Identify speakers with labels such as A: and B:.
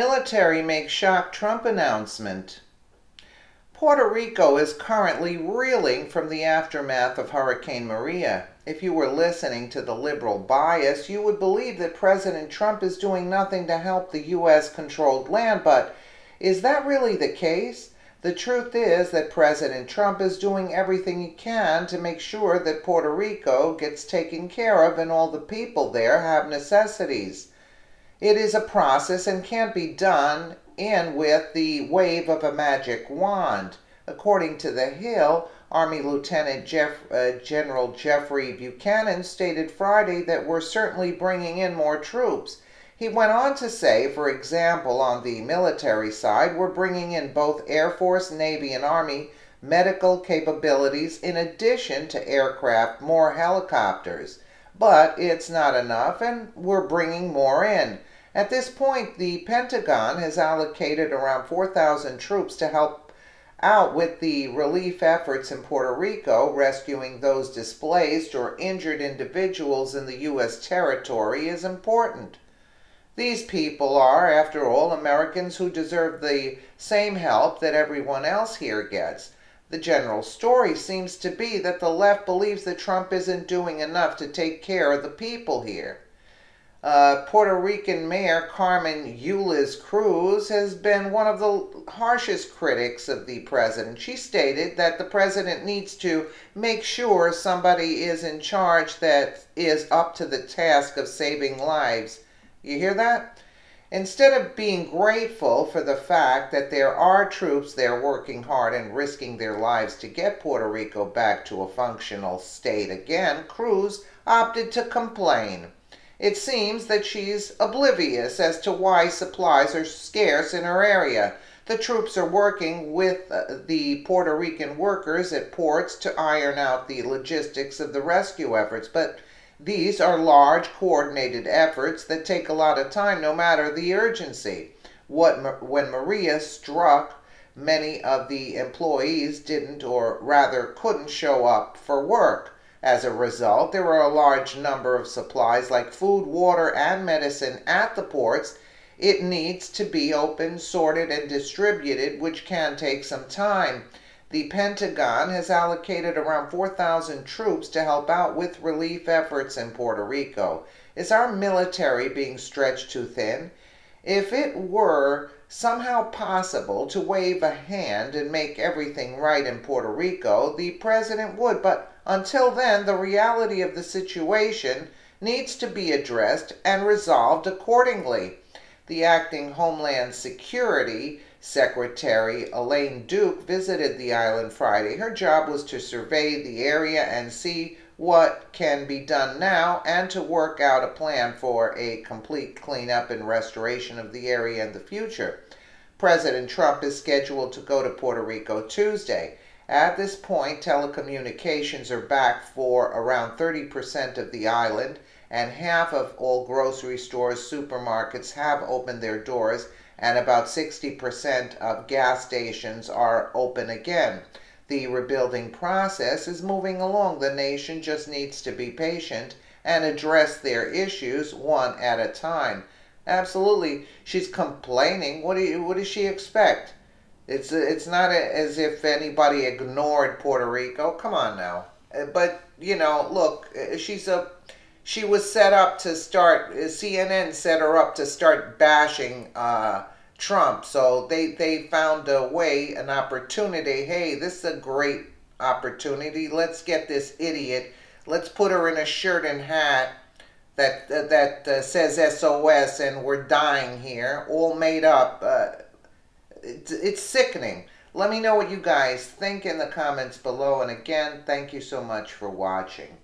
A: Military makes shock Trump announcement. Puerto Rico is currently reeling from the aftermath of Hurricane Maria. If you were listening to the liberal bias, you would believe that President Trump is doing nothing to help the U.S.-controlled land, but is that really the case? The truth is that President Trump is doing everything he can to make sure that Puerto Rico gets taken care of and all the people there have necessities. It is a process and can't be done in with the wave of a magic wand. According to The Hill, Army Lieutenant General Jeffrey Buchanan stated Friday that we're certainly bringing in more troops. He went on to say, for example, on the military side, we're bringing in both Air Force, Navy, and Army medical capabilities in addition to aircraft, more helicopters. But it's not enough, and we're bringing more in. At this point, the Pentagon has allocated around 4,000 troops to help out with the relief efforts in Puerto Rico, rescuing those displaced or injured individuals in the U.S. territory is important. These people are, after all, Americans who deserve the same help that everyone else here gets. The general story seems to be that the left believes that Trump isn't doing enough to take care of the people here. Puerto Rican Mayor Carmen Yulín Cruz has been one of the harshest critics of the president. She stated that the president needs to make sure somebody is in charge that is up to the task of saving lives. You hear that? Instead of being grateful for the fact that there are troops there working hard and risking their lives to get Puerto Rico back to a functional state again, Cruz opted to complain. It seems that she's oblivious as to why supplies are scarce in her area. The troops are working with the Puerto Rican workers at ports to iron out the logistics of the rescue efforts, but these are large, coordinated efforts that take a lot of time no matter the urgency. When Maria struck, many of the employees didn't, or rather couldn't, show up for work. As a result, there were a large number of supplies like food, water, and medicine at the ports. It needs to be opened, sorted, and distributed, which can take some time. The Pentagon has allocated around 4,000 troops to help out with relief efforts in Puerto Rico. Is our military being stretched too thin? If it were somehow possible to wave a hand and make everything right in Puerto Rico, the president would, but until then, the reality of the situation needs to be addressed and resolved accordingly. The acting Homeland Security Secretary Elaine Duke visited the island Friday. Her job was to survey the area and see what can be done now and to work out a plan for a complete cleanup and restoration of the area in the future. President Trump is scheduled to go to Puerto Rico Tuesday. At this point, telecommunications are back for around 30% of the island, and half of all grocery stores, supermarkets have opened their doors, and about 60% of gas stations are open again. The rebuilding process is moving along. The nation just needs to be patient and address their issues one at a time. Absolutely, she's complaining. What does she expect? It's not as if anybody ignored Puerto Rico. Come on now. But look, she was set up to start. CNN set her up to start bashing Trump. So they found a way, an opportunity. Hey, this is a great opportunity. Let's get this idiot. Let's put her in a shirt and hat that says SOS and we're dying here, all made up. It's sickening. Let me know what you guys think in the comments below. And again, thank you so much for watching.